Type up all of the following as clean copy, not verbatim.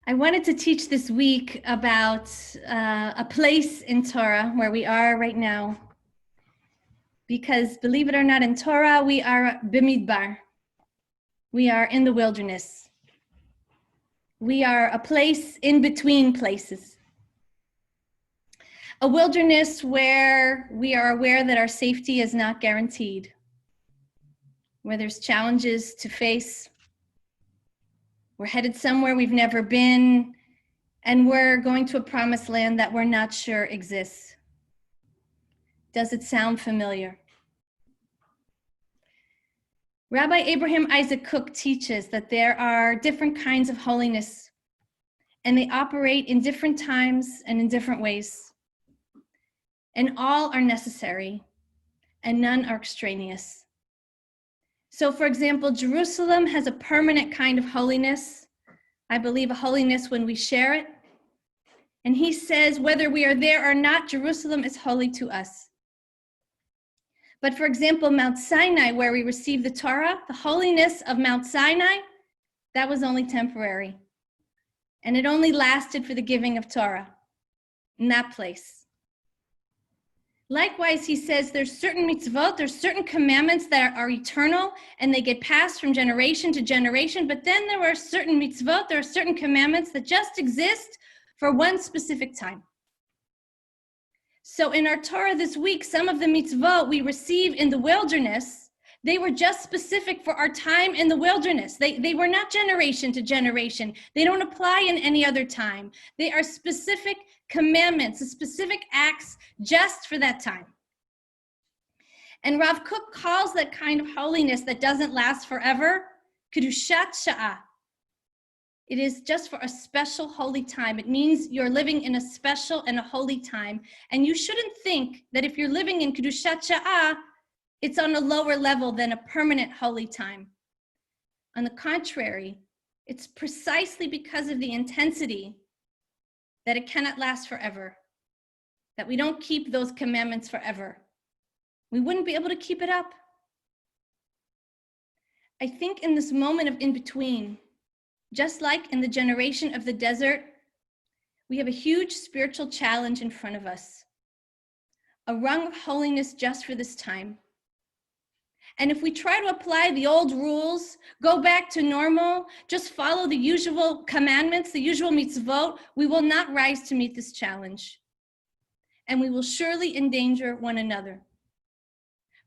I wanted to teach this week about a place in Torah where we are right now. Because believe it or not, in Torah, we are Bamidbar. We are in the wilderness. We are a place in between places. A wilderness where we are aware that our safety is not guaranteed, where there's challenges to face. We're headed somewhere we've never been, and we're going to a promised land that we're not sure exists. Does it sound familiar? Rabbi Abraham Isaac Cook teaches that there are different kinds of holiness, and they operate in different times and in different ways. And all are necessary, and none are extraneous. So, for example, Jerusalem has a permanent kind of holiness. I believe a holiness when we share it. And he says, whether we are there or not, Jerusalem is holy to us. But for example, Mount Sinai, where we received the Torah, the holiness of Mount Sinai, that was only temporary. And it only lasted for the giving of Torah in that place. Likewise, he says there's certain mitzvot, there's certain commandments that are eternal and they get passed from generation to generation. But then there are certain mitzvot, there are certain commandments that just exist for one specific time. So in our Torah this week, some of the mitzvot we receive in the wilderness, they were just specific for our time in the wilderness. They were not generation to generation. They don't apply in any other time. They are specific commandments, specific acts just for that time. And Rav Kook calls that kind of holiness that doesn't last forever, kedushat sha'ah. It is just for a special holy time. It means you're living in a special and a holy time. And you shouldn't think that if you're living in kedushat sha'ah, it's on a lower level than a permanent holy time. On the contrary, it's precisely because of the intensity that it cannot last forever, that we don't keep those commandments forever. We wouldn't be able to keep it up. I think in this moment of in-between, just like in the generation of the desert, we have a huge spiritual challenge in front of us, a rung of holiness just for this time. And if we try to apply the old rules, go back to normal, just follow the usual commandments, the usual mitzvot, we will not rise to meet this challenge. And we will surely endanger one another.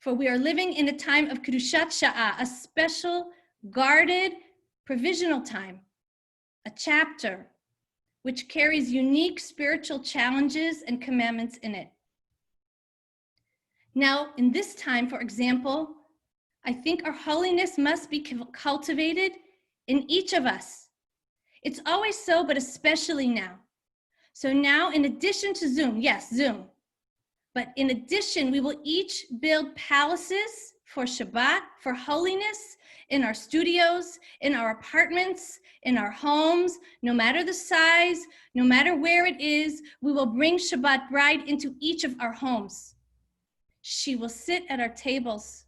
For we are living in a time of kedushat sha'ah, a special, guarded, provisional time, a chapter which carries unique spiritual challenges and commandments in it. Now, in this time, for example, I think our holiness must be cultivated in each of us. It's always so, but especially now. So now, in addition to Zoom, yes, Zoom, but in addition, we will each build palaces for Shabbat, for holiness, in our studios, in our apartments, in our homes, no matter the size, no matter where it is, we will bring Shabbat bride into each of our homes. She will sit at our tables.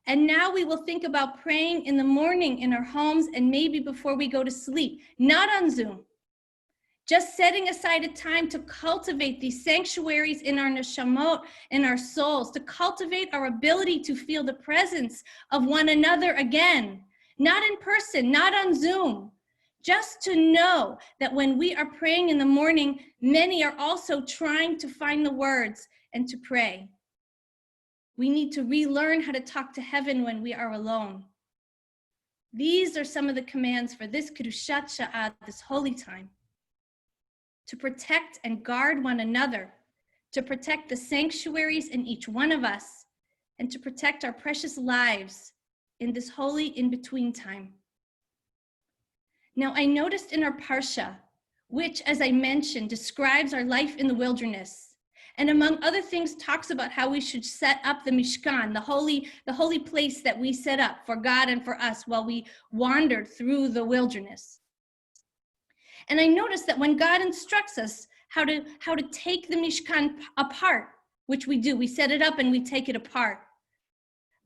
And now we will think about praying in the morning in our homes and maybe before we go to sleep, not on Zoom. Just setting aside a time to cultivate these sanctuaries in our neshamot, in our souls, to cultivate our ability to feel the presence of one another again, not in person, not on Zoom. Just to know that when we are praying in the morning, many are also trying to find the words and to pray. We need to relearn how to talk to heaven when we are alone. These are some of the commands for this kedushat sha'ah, this holy time. To protect and guard one another, to protect the sanctuaries in each one of us, and to protect our precious lives in this holy in-between time. Now, I noticed in our Parsha, which, as I mentioned, describes our life in the wilderness, and among other things, talks about how we should set up the Mishkan, the holy place that we set up for God and for us while we wandered through the wilderness. And I noticed that when God instructs us how to take the Mishkan apart, which we do, we set it up and we take it apart.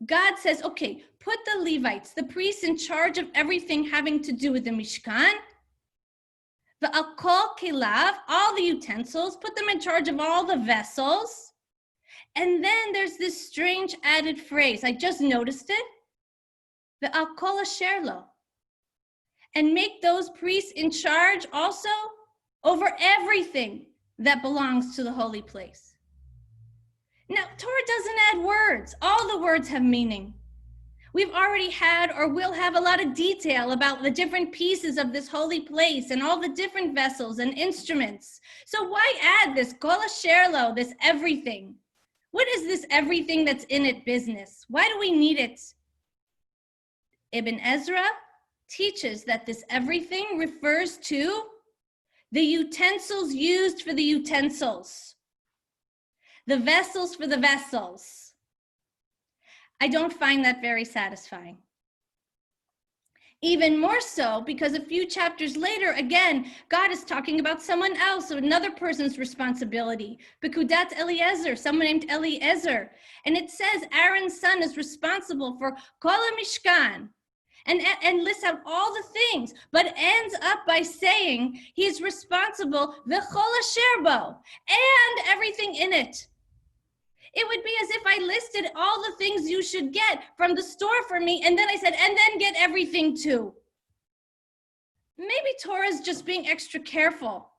God says, okay, put the Levites, the priests in charge of everything having to do with the Mishkan, Ve'al kol kelav, all the utensils, put them in charge of all the vessels. And then there's this strange added phrase. I just noticed it. Ve'al kol asher lo. And make those priests in charge also over everything that belongs to the holy place. Now, Torah doesn't add words. All the words have meaning. We've already had or will have a lot of detail about the different pieces of this holy place and all the different vessels and instruments. So why add this kol asher lo, this everything? What is this everything that's in it business? Why do we need it? Ibn Ezra teaches that this everything refers to the utensils used for the utensils, the vessels for the vessels. I don't find that very satisfying. Even more so because a few chapters later, again, God is talking about someone else, or another person's responsibility. Bekudat Eliezer, someone named Eliezer. And it says Aaron's son is responsible for Kol HaMishkan, and lists out all the things, but ends up by saying he's responsible v'chol asher bo, and everything in it. It would be as if I listed all the things you should get from the store for me, and then I said, and then get everything too. Maybe Torah is just being extra careful.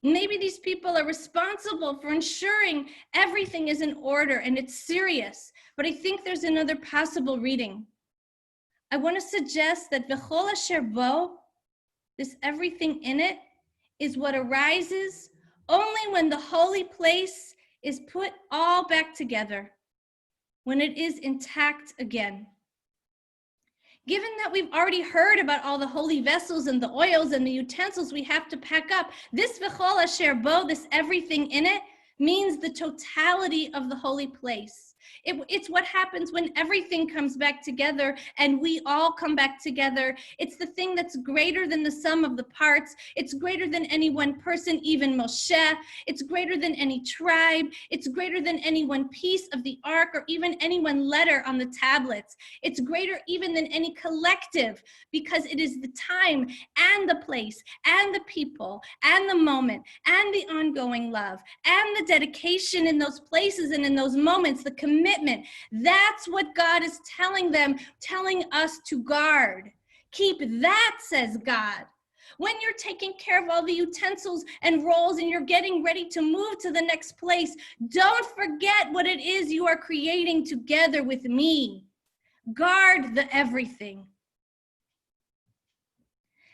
Maybe these people are responsible for ensuring everything is in order and it's serious, but I think there's another possible reading. I want to suggest that v'chol asher bo, this everything in it, is what arises only when the holy place is put all back together, when it is intact again. Given that we've already heard about all the holy vessels and the oils and the utensils we have to pack up, this v'chol asher bo, this everything in it, means the totality of the holy place. It's what happens when everything comes back together and we all come back together. It's the thing that's greater than the sum of the parts. It's greater than any one person, even Moshe. It's greater than any tribe. It's greater than any one piece of the ark or even any one letter on the tablets. It's greater even than any collective, because it is the time and the place and the people and the moment and the ongoing love and the dedication in those places and in those moments, the commitment. That's what God is telling us to guard. Keep that, says God. When you're taking care of all the utensils and rolls and you're getting ready to move to the next place, don't forget what it is you are creating together with me. Guard the everything.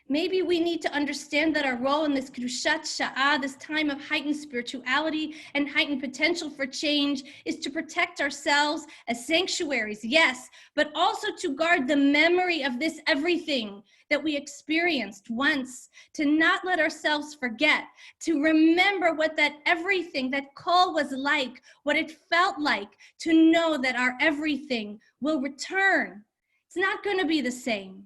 Maybe we need to understand that our role in this Kedushat Sha'ah, this time of heightened spirituality and heightened potential for change, is to protect ourselves as sanctuaries, yes, but also to guard the memory of this everything that we experienced once, to not let ourselves forget, to remember what that everything, that call was like, what it felt like, to know that our everything will return. It's not going to be the same.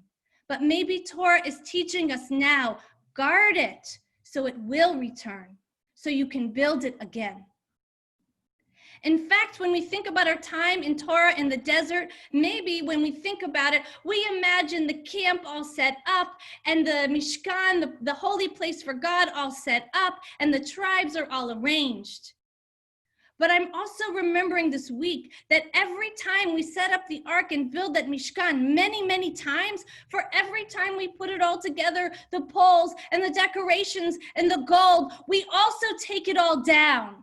But maybe Torah is teaching us now, guard it so it will return, so you can build it again. In fact, when we think about our time in Torah in the desert, maybe when we think about it, we imagine the camp all set up and the Mishkan, the holy place for God, all set up, and the tribes are all arranged. But I'm also remembering this week that every time we set up the ark and build that Mishkan, many, many times, for every time we put it all together, the poles and the decorations and the gold, we also take it all down.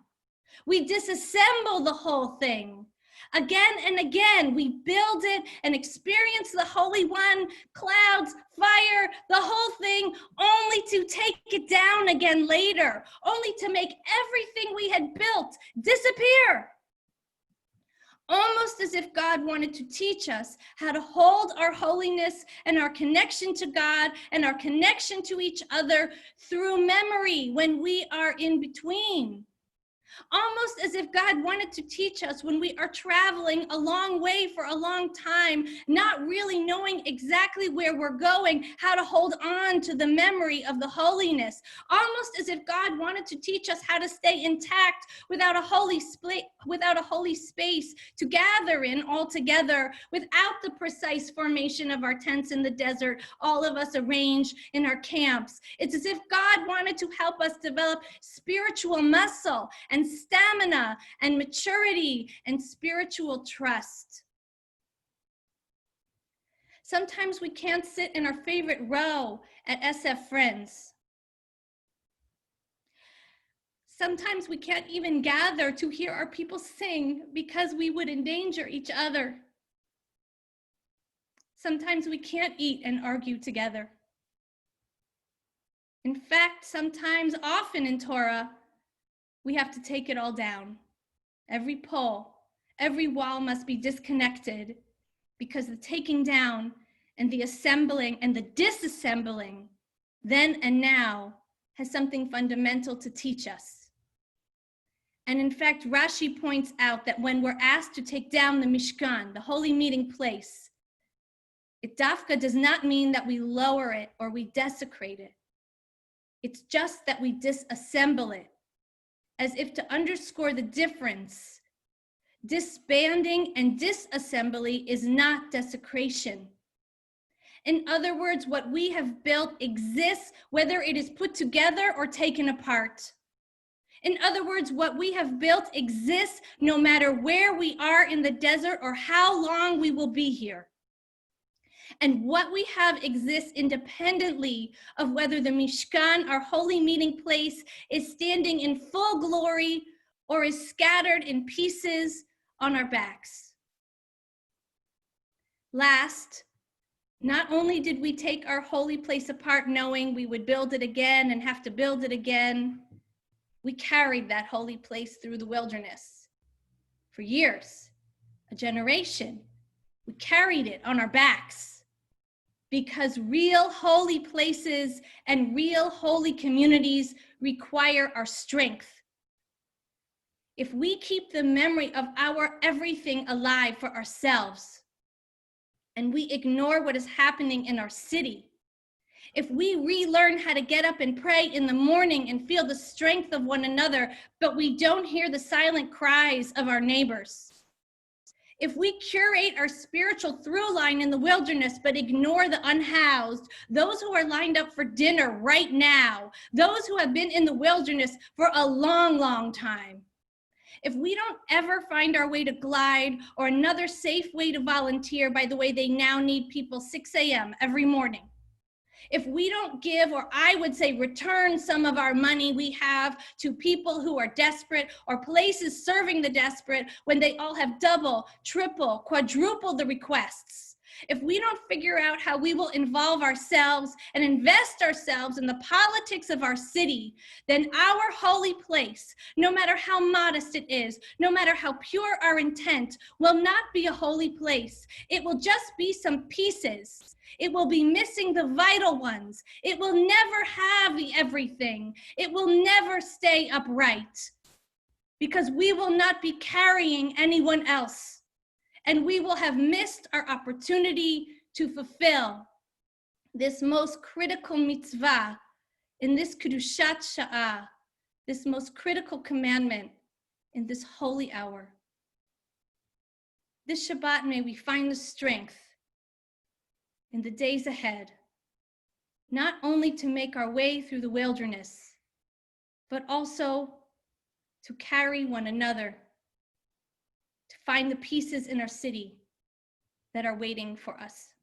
We disassemble the whole thing. Again and again, we build it and experience the Holy One, clouds, fire, the whole thing, only to take it down again later, only to make everything we had built disappear. Almost as if God wanted to teach us how to hold our holiness and our connection to God and our connection to each other through memory when we are in between. Almost as if God wanted to teach us when we are traveling a long way for a long time, not really knowing exactly where we're going, how to hold on to the memory of the holiness. Almost as if God wanted to teach us how to stay intact without a holy space to gather in all together, without the precise formation of our tents in the desert, all of us arranged in our camps. It's as if God wanted to help us develop spiritual muscle and stamina and maturity and spiritual trust. Sometimes we can't sit in our favorite row at SF Friends. Sometimes we can't even gather to hear our people sing because we would endanger each other. Sometimes we can't eat and argue together. In fact, sometimes, often in Torah, we have to take it all down. Every pole, every wall must be disconnected, because the taking down and the assembling and the disassembling, then and now, has something fundamental to teach us. And in fact, Rashi points out that when we're asked to take down the Mishkan, the holy meeting place, it dafka does not mean that we lower it or we desecrate it. It's just that we disassemble it, as if to underscore the difference. Disbanding and disassembly is not desecration. In other words, what we have built exists whether it is put together or taken apart. In other words, what we have built exists no matter where we are in the desert or how long we will be here. And what we have exists independently of whether the Mishkan, our holy meeting place, is standing in full glory or is scattered in pieces on our backs. Last, not only did we take our holy place apart knowing we would build it again and have to build it again, we carried that holy place through the wilderness for years, a generation. We carried it on our backs, because real holy places and real holy communities require our strength. If we keep the memory of our everything alive for ourselves, and we ignore what is happening in our city, if we relearn how to get up and pray in the morning and feel the strength of one another, but we don't hear the silent cries of our neighbors, if we curate our spiritual through line in the wilderness but ignore the unhoused, those who are lined up for dinner right now, those who have been in the wilderness for a long, long time, if we don't ever find our way to Glide or another safe way to volunteer, by the way, they now need people 6 a.m. every morning. If we don't give, or I would say return, some of our money we have to people who are desperate or places serving the desperate when they all have double, triple, quadruple the requests. If we don't figure out how we will involve ourselves and invest ourselves in the politics of our city, then our holy place, no matter how modest it is, no matter how pure our intent, will not be a holy place. It will just be some pieces. It will be missing the vital ones. It will never have the everything. It will never stay upright, because we will not be carrying anyone else. And we will have missed our opportunity to fulfill this most critical mitzvah in this Kedushat Sha'ah, this most critical commandment in this holy hour. This Shabbat, may we find the strength in the days ahead, not only to make our way through the wilderness, but also to carry one another, to find the pieces in our city that are waiting for us.